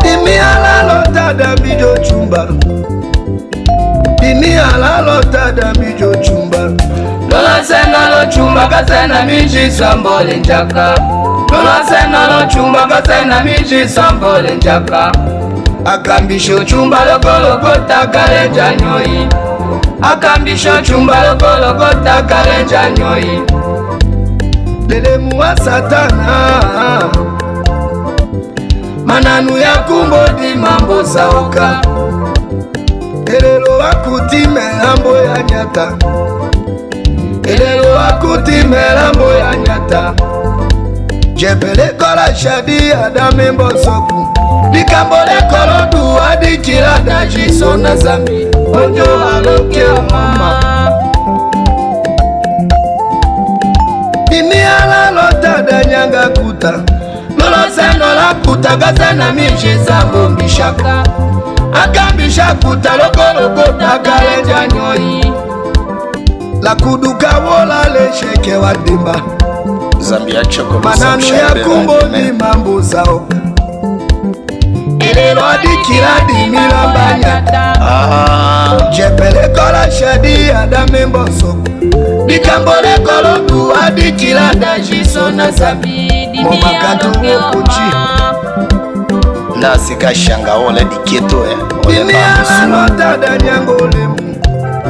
Dimi ala lota da bijo chumba. Dimi ala lota da bijo chumba. Lola senga lo chumba kasena miji sambole njaka. Lola senga lo chumba kasena miji sambole njaka. Akambisho chumba loko takalenja nyoi. Akambisho chumba loko takalenja nyoi. Lele muwa satana. Mananu ya kumbo di mambo saoka. Elelo wakuti melambo ya nyata. Elelo wakuti melambo ya nyata. Jebele kola shadi adame mbosoku. Dikambole kolo duwa dikira daji sona zambi. Onjo aloke mama. Dimi ala lota da nyanga kuta. Lolo seno la kuta gazana miji zambo mbishaka. Akambisha kuta loko takalenja nyoi. La kuduka wola le sheke wa dimba. Zambia chokolo mananu ya kumbo ni mambo saoka. Elelo adikira di milambanya. Jepele kola shadi adame mbosoku. Dikambole kolo tu adikira daji sona zambi. Momakatu wokuchi Nasika shanga ole diketo Dimi ala lota da nyango lemu.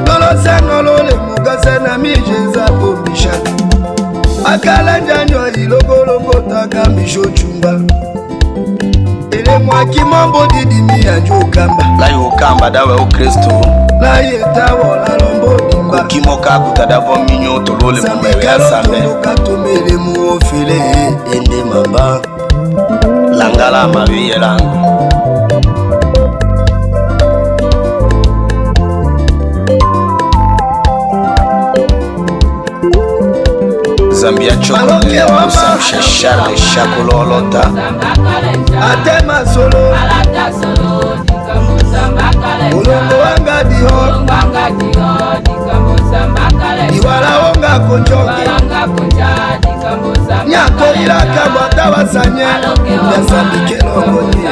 Lolo sengo lemu gasena mije za bombishaka. Akala njanyo ilogologo taka misho chumba. Ele mwaki mambo didimi ya njukamba. La yukamba dawe u Kristo. La yeta wola lombo dimba. Kukimoka kutadavo minyo tolole mwewe ya sambe. Katumele muofile ende mamba. Langala maviye langu. Zambia chokole usamshe shale shakulolota. Atema solo Ulongo wanga diho Iwala wonga konjoge Nyako ilaka mwata wasanye Yasambike longo nye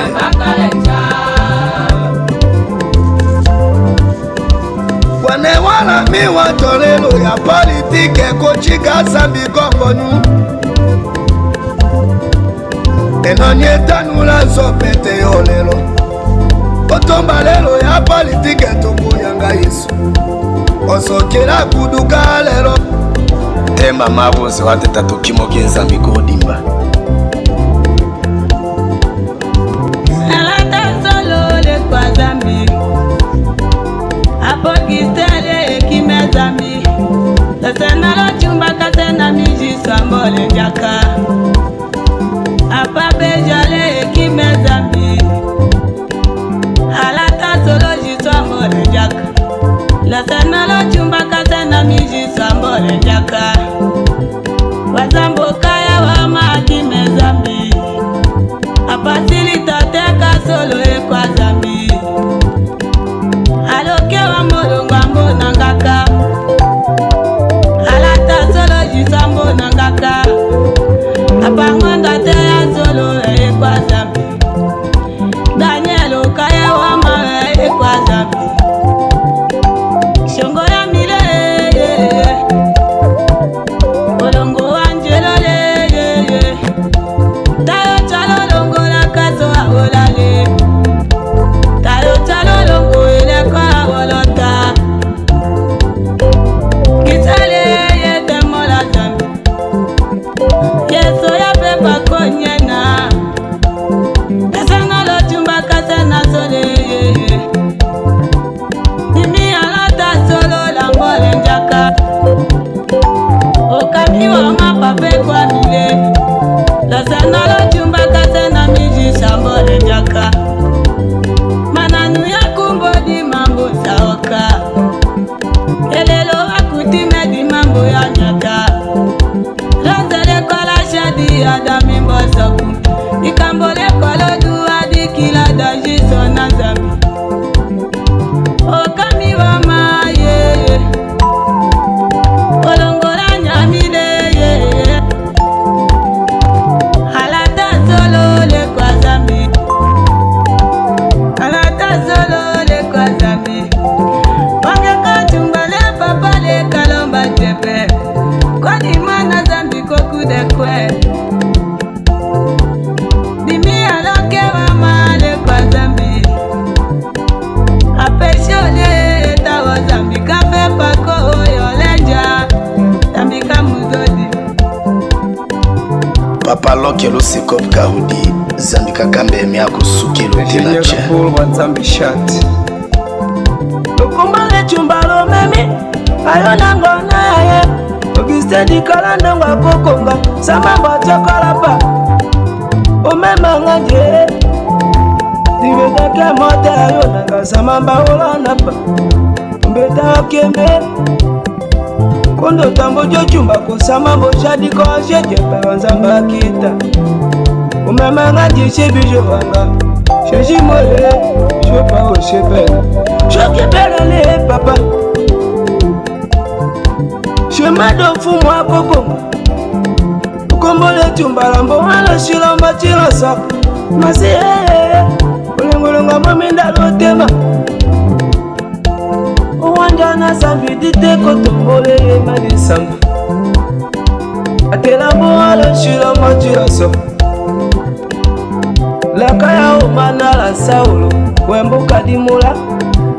Wane wala mi watolelo ya politike kochika sambi kongonu Enonye tanula sopete yolelo Otomba lelo ya politike toku yanga Yesu Osokela kuduka lelo Temba mabuzi wateta tukimo kinzambi kodimba. Alata solo le kwa zambi. Apokistele ekime zambi. Lesena lo chumba kasena miji sambole njaka. Apape jale ekime zambi. Alata solo jisambole njaka. Lesena lo chumba kasena miji sambole njaka. Wazambo kaya wa makime zambi. Apasili toteka solo ekwa zambi. Aloke wa molongo ambo nangaka. Alata solo jisambo nangaka. Apangonda teya solo ekwa zambi. Daniel kaya wa ma ekwa zambi. Shongo ya mile Olongo Angelo le Tayo chalo longo la kazo awolale Tayo chalo longo ele kwa awolota Kisale yete mola zambi Yeso ya pepa konyena Kesanga lo chumba kasena sole Nimi alata solo langole njaka Okami wa mapape kwa mile Lasena lo chumba kasena miji sambole njaka Mananu ya kumbo di mambo saoka Elelo akutime di mambo ya nyata Lazele kola shadi adami mbosoku Ikambole kolo duwa di kila daji sona zambi Okami wa maye Olongora nyamile de kwe Dimi aloke mama le kwa Zambi Apeshole tawa Zambi kafe pako yolenja Zambi kamuzodi Papa Loke lo sikop kahudi Zambi kakambe miako suki lo tinache Zambi shati Lokumbale chumbalo memi Ayo nangona yaye Auguste di kalanda ngwa kokonga Sama mbacha kalapa Omema nganje Diwega ke mote ayo nanga Sama mbaola napa Mbeta wakeme Kondo tambo jo chumba Kusama mbocha di kwa sheje Paranzamba kita Omema nganje shebijo wanga Sheji mole Shopa o shepele Shoke le papa Chemin de fou moi coco Kombo le tumbalambo Wala shilamba chila sa Masi Ulengulunga maminda lotema Uwanja na sambi dite kotombole Yemani samba Atelambo wala shilamba chila sa La kaya umana la saulo Wembo kadimula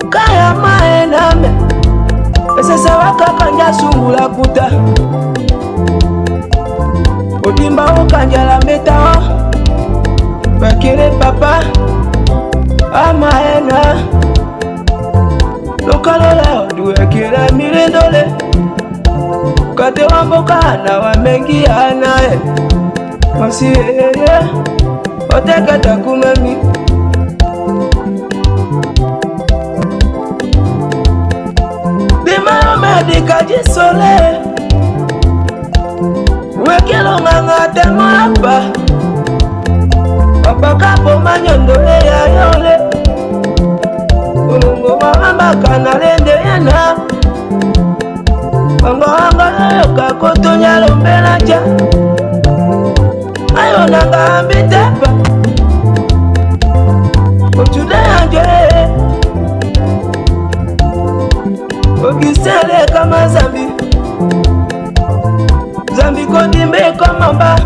Kaya maename Sasa wakakanja sungula kuta Odimba wakanja meta Bakire papa Amaena Lokalola oduwe kira mirendole Kate wamboka na wamengi anae Masi Otekata kumemi Dika jisole Wekelo nganga temo hapa Papa kapo manyondole ya yole Ulungo mahamba kanalende yana Wango hanga yoka koto nyalo mbelaja Ayo nanga ambitepa Ochude yanje Ogisele kama Zambi Zambi kodimbe kama mba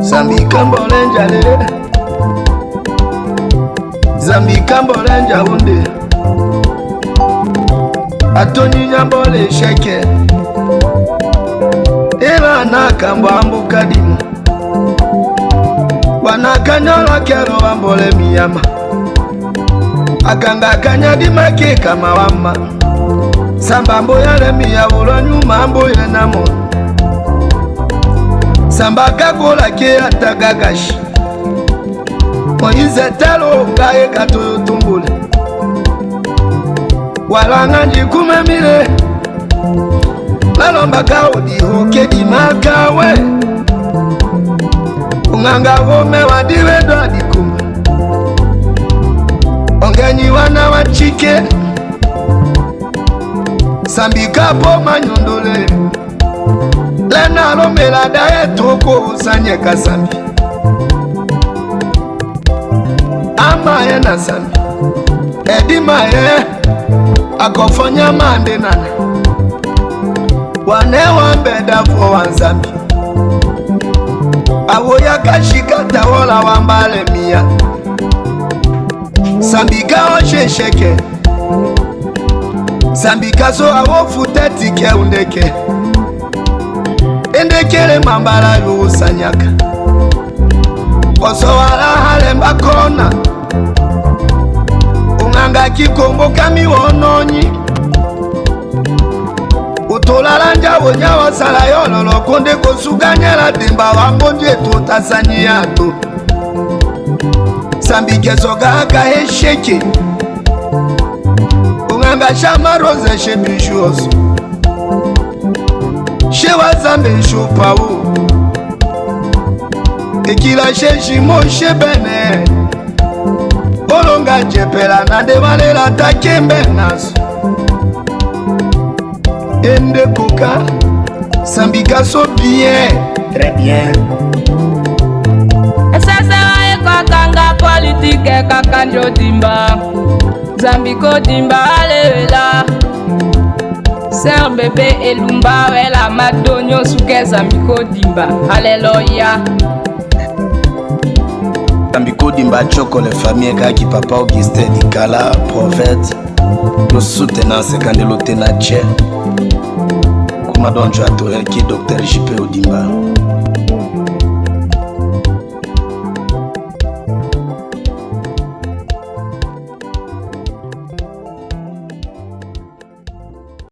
Zambi kambolenja le Zambi kambolenja unde Atoni nyambole sheke Ela nakambo ambuka dimu Wanakanyola kero ambole miyama Akanga kanyadi make kama wama Samba mboya miya ulo nyuma mboya namo Samba kakola ke atagagashi Moize talo ngaye katoyo tumbule Walanga njikume mire Lalomba kaodi hoke di makawe Unganga gome wadiwe do adikumba Ongenyi wana wachike Sambika po manyondole Lena lomela dae toko usanye kasambi Ama ye na sambi Edima ye Akofonya mande nana Wane wambeda fo wanzambi Awoya kashika tawola wambale miya Sambika oshe sheke Sambika so awofu tetike undeke Endekele mambala yu usanyaka Oso wala hale mbakona Unganga kikombo kami wononyi Utolalanja wonyawa sala yololo Konde kosuganyela dimba wambonje tutasanyi yato Sambike soga haka hesheke Unganga shama roze shebijuoso Shewa zambe shupawu Ekila sheshi mo shebene Olonga jepela na devalela takembe naso Ende koka Sambika so bien Très bien Kakanga politique kakanjo dimba Zambiko dimba alewela Sœur bébé Elumba wela madonyo sugeza mikodimba. Alléluia. Mikodimba choko les familles kaki papa Augustin Dikala prophète. Le soutenance quand le tenache. Kuma donjo atorel ki docteur JP Odimba.